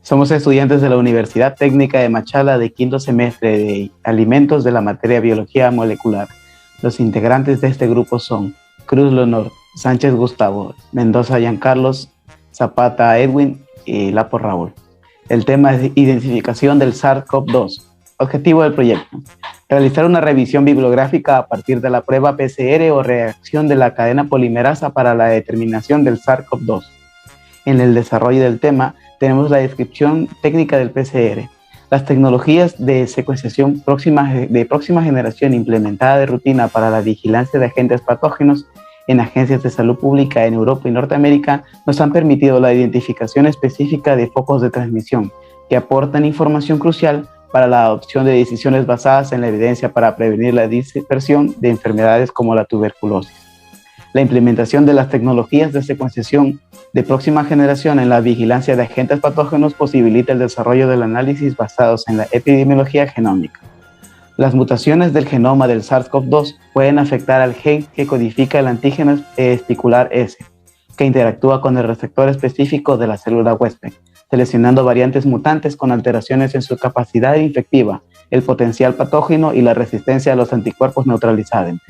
Somos estudiantes de la Universidad Técnica de Machala de quinto semestre de Alimentos de la materia Biología Molecular. Los integrantes de este grupo son Cruz Leonor, Sánchez Gustavo, Mendoza Giancarlos, Zapata Edwin y Lapo Raúl. El tema es identificación del SARS-CoV-2. Objetivo del proyecto: realizar una revisión bibliográfica a partir de la prueba PCR o reacción de la cadena polimerasa para la determinación del SARS-CoV-2. En el desarrollo del tema tenemos la descripción técnica del PCR. Las tecnologías de secuenciación de próxima generación implementada de rutina para la vigilancia de agentes patógenos en agencias de salud pública en Europa y Norteamérica nos han permitido la identificación específica de focos de transmisión que aportan información crucial para la adopción de decisiones basadas en la evidencia para prevenir la dispersión de enfermedades como la tuberculosis. La implementación de las tecnologías de secuenciación de próxima generación en la vigilancia de agentes patógenos posibilita el desarrollo del análisis basados en la epidemiología genómica. Las mutaciones del genoma del SARS-CoV-2 pueden afectar al gen que codifica el antígeno espicular S, que interactúa con el receptor específico de la célula huésped, seleccionando variantes mutantes con alteraciones en su capacidad infectiva, el potencial patógeno y la resistencia a los anticuerpos neutralizantes.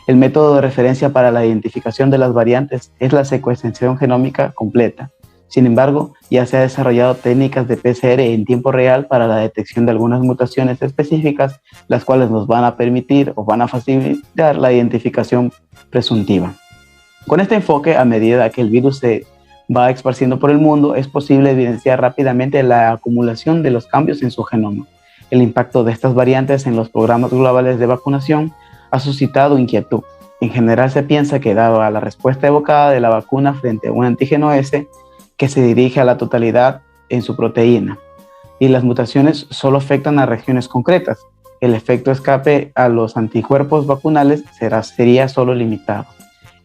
El método de referencia para la identificación de las variantes es la secuenciación genómica completa. Sin embargo, ya se han desarrollado técnicas de PCR en tiempo real para la detección de algunas mutaciones específicas, las cuales nos van a permitir o van a facilitar la identificación presuntiva. Con este enfoque, a medida que el virus se va esparciendo por el mundo, es posible evidenciar rápidamente la acumulación de los cambios en su genoma. El impacto de estas variantes en los programas globales de vacunación ha suscitado inquietud. En general se piensa que dado a la respuesta evocada de la vacuna frente a un antígeno S, que se dirige a la totalidad en su proteína, y las mutaciones solo afectan a regiones concretas, el efecto escape a los anticuerpos vacunales sería solo limitado.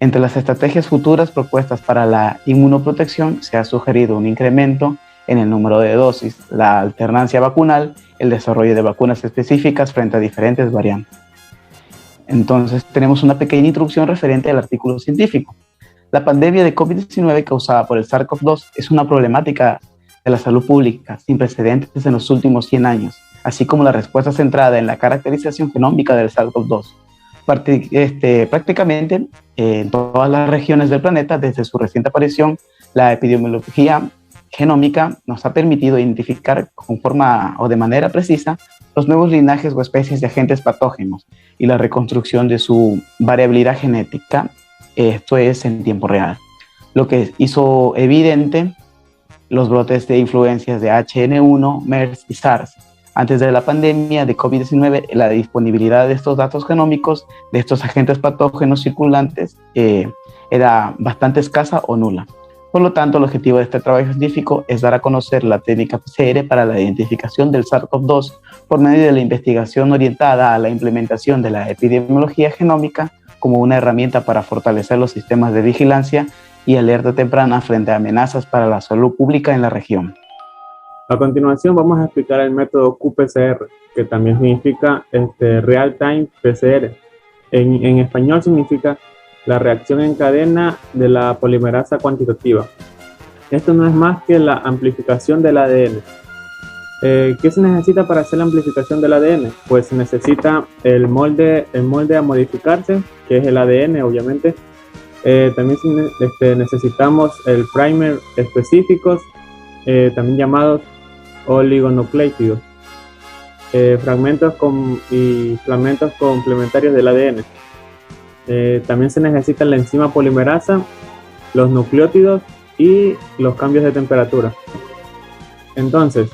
Entre las estrategias futuras propuestas para la inmunoprotección se ha sugerido un incremento en el número de dosis, la alternancia vacunal, el desarrollo de vacunas específicas frente a diferentes variantes. Entonces, tenemos una pequeña introducción referente al artículo científico. La pandemia de COVID-19 causada por el SARS-CoV-2 es una problemática de la salud pública sin precedentes en los últimos 100 años, así como la respuesta centrada en la caracterización genómica del SARS-CoV-2. Prácticamente en todas las regiones del planeta, desde su reciente aparición, la epidemiología genómica nos ha permitido identificar con forma o de manera precisa los nuevos linajes o especies de agentes patógenos y la reconstrucción de su variabilidad genética, esto es en tiempo real, lo que hizo evidente los brotes de influencias de H1N1, MERS y SARS. Antes de la pandemia de COVID-19, la disponibilidad de estos datos genómicos de estos agentes patógenos circulantes era bastante escasa o nula. Por lo tanto, el objetivo de este trabajo científico es dar a conocer la técnica PCR para la identificación del SARS-CoV-2 por medio de la investigación orientada a la implementación de la epidemiología genómica como una herramienta para fortalecer los sistemas de vigilancia y alerta temprana frente a amenazas para la salud pública en la región. A continuación vamos a explicar el método qPCR, que también significa Real Time PCR. En español significa la reacción en cadena de la polimerasa cuantitativa. Esto no es más que la amplificación del ADN. ¿Qué se necesita para hacer la amplificación del ADN? Pues se necesita el molde a modificarse, que es el ADN, obviamente. También necesitamos el primer específicos, también llamados oligonucleótidos, fragmentos complementarios del ADN. También se necesita la enzima polimerasa, los nucleótidos y los cambios de temperatura. Entonces,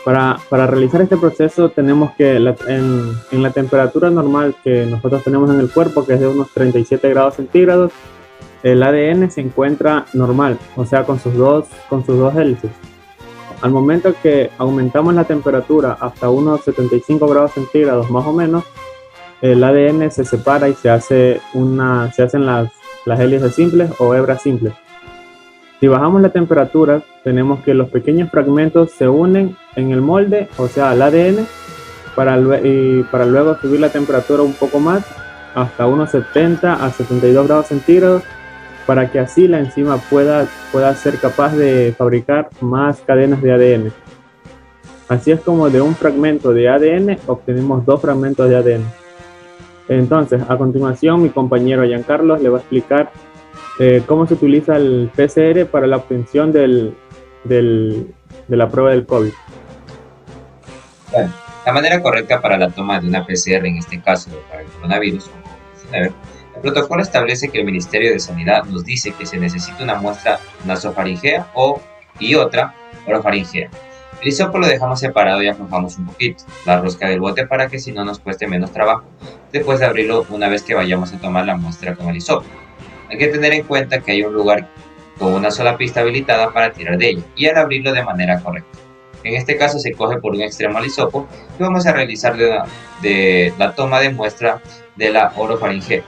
para realizar este proceso tenemos que en la temperatura normal que nosotros tenemos en el cuerpo, que es de unos 37 grados centígrados, el ADN se encuentra normal, o sea, con sus dos hélices. Al momento que aumentamos la temperatura hasta unos 75 grados centígrados más o menos, el ADN se separa y se hacen las hélices simples o hebras simples. Si bajamos la temperatura, tenemos que los pequeños fragmentos se unen en el molde, o sea, al ADN, para luego subir la temperatura un poco más, hasta unos 70 a 72 grados centígrados, para que así la enzima pueda ser capaz de fabricar más cadenas de ADN. Así es como de un fragmento de ADN obtenemos 2 fragmentos de ADN. Entonces, a continuación, mi compañero Giancarlo le va a explicar cómo se utiliza el PCR para la obtención de la prueba del COVID. Bueno, la manera correcta para la toma de una PCR, en este caso para el coronavirus COVID-19, el protocolo establece que el Ministerio de Sanidad nos dice que se necesita una muestra nasofaringea y otra orofaringea. El hisopo lo dejamos separado y aflojamos un poquito la rosca del bote para que si no nos cueste menos trabajo después de abrirlo una vez que vayamos a tomar la muestra con el hisopo. Hay que tener en cuenta que hay un lugar con una sola pista habilitada para tirar de ella y al abrirlo de manera correcta. En este caso se coge por un extremo al hisopo y vamos a realizar la toma de muestra de la orofaringea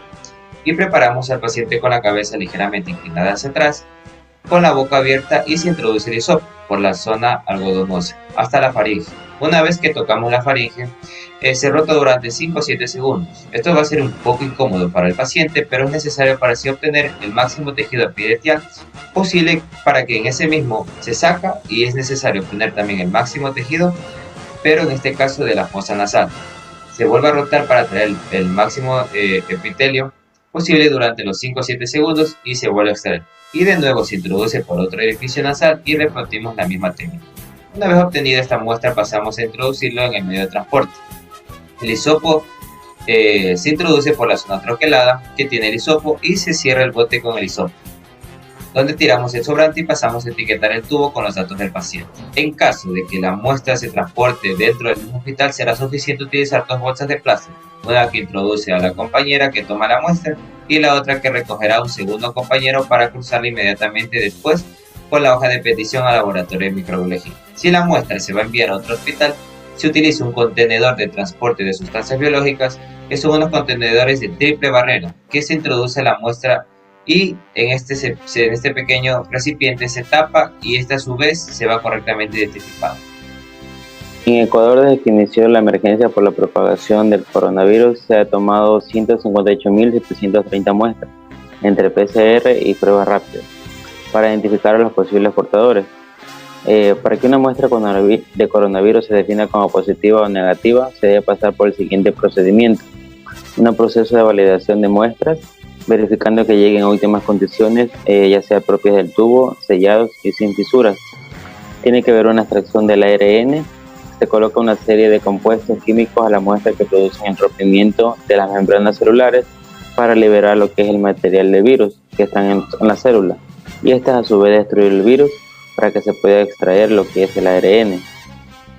y preparamos al paciente con la cabeza ligeramente inclinada hacia atrás, con la boca abierta y se introduce el hisopo por la zona algodonosa hasta la faringe. Una vez que tocamos la faringe, se rota durante 5 o 7 segundos. Esto va a ser un poco incómodo para el paciente, pero es necesario para así obtener el máximo tejido epitelial posible para que en ese mismo se saca y es necesario obtener también el máximo tejido, pero en este caso de la fosa nasal. Se vuelve a rotar para traer el máximo epitelio posible durante los 5 o 7 segundos y se vuelve a extraer. Y de nuevo se introduce por otro orificio nasal y repetimos la misma técnica. Una vez obtenida esta muestra pasamos a introducirlo en el medio de transporte. El hisopo se introduce por la zona troquelada que tiene el hisopo y se cierra el bote con el hisopo, donde tiramos el sobrante y pasamos a etiquetar el tubo con los datos del paciente. En caso de que la muestra se transporte dentro del mismo hospital, será suficiente utilizar 2 bolsas de plástico, una que introduce a la compañera que toma la muestra y la otra que recogerá un segundo compañero para cruzarla inmediatamente después con la hoja de petición al laboratorio de microbiología. Si la muestra se va a enviar a otro hospital, se utiliza un contenedor de transporte de sustancias biológicas, que son unos contenedores de triple barrera, que se introduce la muestra y en este pequeño recipiente se tapa y este a su vez se va correctamente identificado. En Ecuador, desde que inició la emergencia por la propagación del coronavirus, se ha tomado 158.730 muestras, entre PCR y pruebas rápidas, para identificar a los posibles portadores. Para que una muestra de coronavirus se defina como positiva o negativa, se debe pasar por el siguiente procedimiento. Un proceso de validación de muestras, verificando que lleguen a óptimas condiciones, ya sea propias del tubo, sellados y sin fisuras. Tiene que haber una extracción del ARN. Se coloca una serie de compuestos químicos a la muestra que producen el rompimiento de las membranas celulares para liberar lo que es el material de virus que están en la célula, y estas a su vez destruir el virus para que se pueda extraer lo que es el ARN.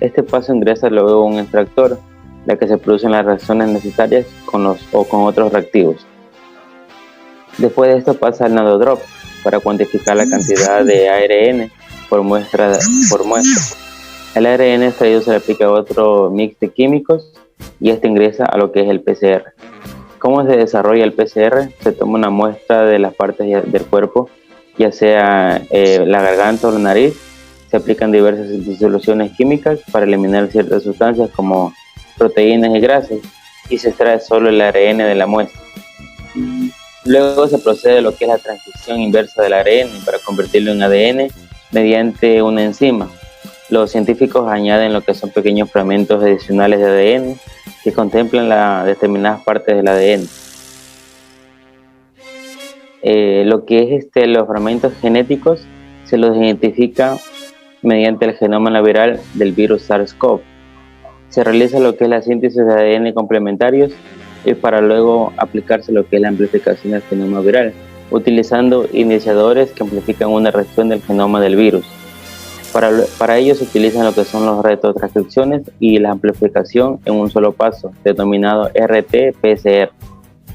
Este paso ingresa luego un extractor, la que se producen las reacciones necesarias con otros reactivos. Después de esto pasa al nanodrop para cuantificar la cantidad de ARN por muestra. El ARN extraído se le aplica a otro mix de químicos y este ingresa a lo que es el PCR. ¿Cómo se desarrolla el PCR? Se toma una muestra de las partes del cuerpo, ya sea la garganta o la nariz. Se aplican diversas disoluciones químicas para eliminar ciertas sustancias como proteínas y grasas y se extrae solo el ARN de la muestra. Luego se procede a lo que es la transición inversa del ARN para convertirlo en ADN mediante una enzima. Los científicos añaden lo que son pequeños fragmentos adicionales de ADN que contemplan las determinadas partes del ADN. Lo que es los fragmentos genéticos se los identifica mediante el genoma viral del virus SARS-CoV. Se realiza lo que es la síntesis de ADN complementarios y para luego aplicarse lo que es la amplificación del genoma viral, utilizando iniciadores que amplifican una reacción del genoma del virus. Para ello se utilizan lo que son los retrotranscripciones y la amplificación en un solo paso, denominado RT-PCR.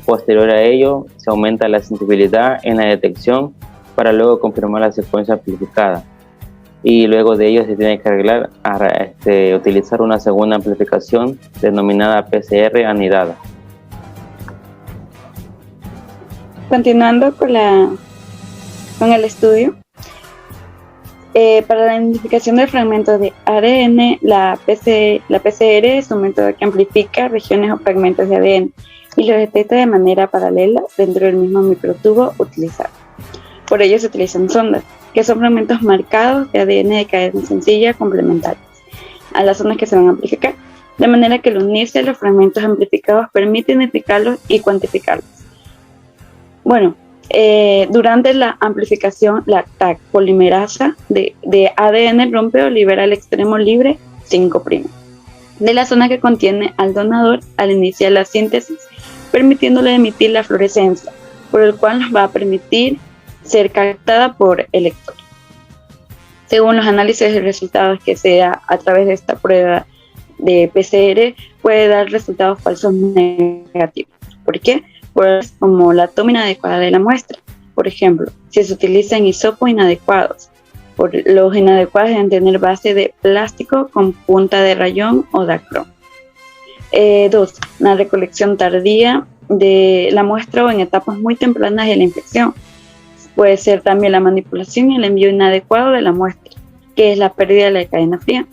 Posterior a ello, se aumenta la sensibilidad en la detección para luego confirmar la secuencia amplificada. Y luego de ello se tiene que arreglar a utilizar una segunda amplificación denominada PCR anidada. Continuando con el estudio, para la identificación del fragmento de ARN, la PCR es un método que amplifica regiones o fragmentos de ADN y lo detecta de manera paralela dentro del mismo microtubo utilizado. Por ello se utilizan sondas, que son fragmentos marcados de ADN de cadena sencilla complementarios a las zonas que se van a amplificar, de manera que el unirse a los fragmentos amplificados permite identificarlos y cuantificarlos. Bueno, durante la amplificación, la Taq polimerasa de ADN rompe o libera el extremo libre 5' de la zona que contiene al donador al iniciar la síntesis, permitiéndole emitir la fluorescencia, por el cual nos va a permitir ser captada por el lector. Según los análisis de resultados que se da a través de esta prueba de PCR, puede dar resultados falsos negativos. ¿Por qué? Pues como la toma inadecuada de la muestra. Por ejemplo, si se utilizan hisopos inadecuados, por los inadecuados deben tener base de plástico con punta de rayón o dacron. 2. Una recolección tardía de la muestra o en etapas muy tempranas de la infección. Puede ser también la manipulación y el envío inadecuado de la muestra, que es la pérdida de la cadena fría.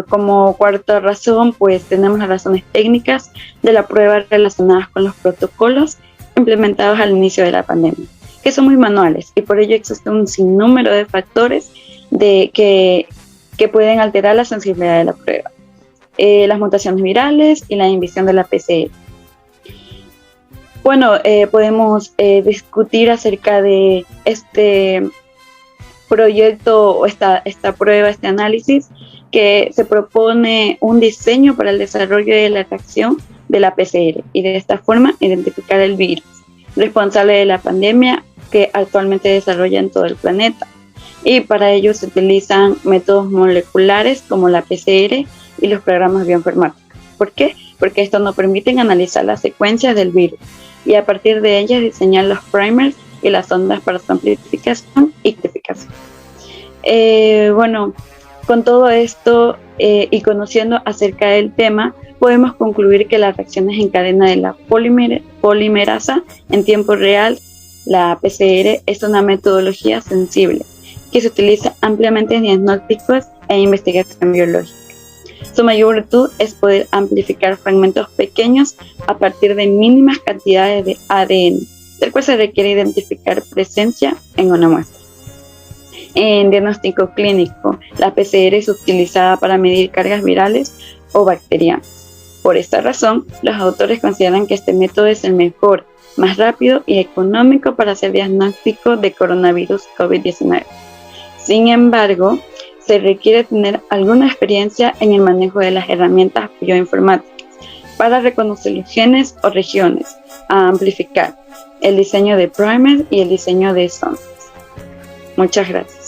Como cuarta razón, pues tenemos las razones técnicas de la prueba relacionadas con los protocolos implementados al inicio de la pandemia, que son muy manuales y por ello existe un sinnúmero de factores que pueden alterar la sensibilidad de la prueba. Las mutaciones virales y la inhibición de la PCR. Bueno, podemos discutir acerca de este proyecto o esta prueba, este análisis, que se propone un diseño para el desarrollo de la reacción de la PCR y de esta forma identificar el virus responsable de la pandemia que actualmente desarrolla en todo el planeta. Y para ello se utilizan métodos moleculares como la PCR y los programas bioinformáticos. ¿Por qué? Porque estos nos permiten analizar las secuencias del virus y a partir de ellas diseñar los primers y las ondas para su amplificación y codificación. Bueno, con todo esto y conociendo acerca del tema, podemos concluir que las reacciones en cadena de la polimerasa en tiempo real, la PCR, es una metodología sensible que se utiliza ampliamente en diagnósticos e investigación biológica. Su mayor virtud es poder amplificar fragmentos pequeños a partir de mínimas cantidades de ADN, del cual se requiere identificar presencia en una muestra. En diagnóstico clínico, la PCR es utilizada para medir cargas virales o bacterianas. Por esta razón, los autores consideran que este método es el mejor, más rápido y económico para hacer diagnóstico de coronavirus COVID-19. Sin embargo, se requiere tener alguna experiencia en el manejo de las herramientas bioinformáticas para reconocer los genes o regiones, a amplificar el diseño de primers y el diseño de sondas. Muchas gracias.